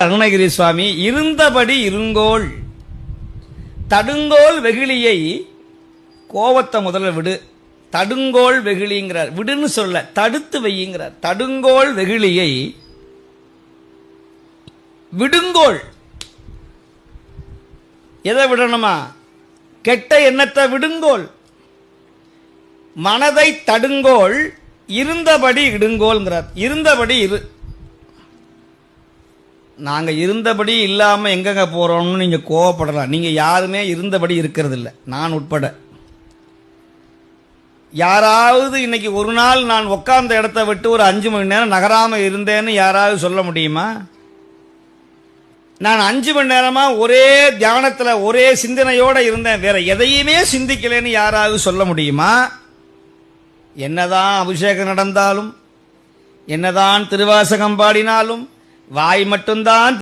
அருணகிரி சுவாமி இருந்தபடி இருங்கோள் தடுங்கோல் வெகுளியை கோவத்தை முதல்ல விடு. தடுங்கோள் வெகுளிங்கிறார். விடுன்னு சொல்ல, தடுத்து வையுங்கிறார். தடுங்கோள் வெகுளியை விடுங்கோள். எதை விடணுமா? கெட்ட எண்ணத்தை விடுங்கோள். மனதை தடுங்கோள், இருந்தபடி இடுங்கோள்ங்கிறார். இருந்தபடி இரு. நாங்கள் இருந்தபடி இல்லாமல் எங்கெங்க போகிறோம்னு நீங்கள் கோவப்படலாம். நீங்கள் யாருமே இருந்தபடி இருக்கிறது இல்லை, நான் உட்பட. யாராவது இன்னைக்கு ஒரு நாள் நான் உட்கார்ந்த இடத்த விட்டு ஒரு 5 மணி நேரம் நகராமல் இருந்தேன்னு யாராவது சொல்ல முடியுமா? நான் 5 மணி நேரமாக ஒரே தியானத்தில் ஒரே சிந்தனையோடு இருந்தேன், வேற எதையுமே சிந்திக்கலைன்னு யாராவது சொல்ல முடியுமா? என்னதான் அபிஷேகம் நடந்தாலும், என்னதான் திருவாசகம் பாடினாலும், வாய் மட்டும்தான்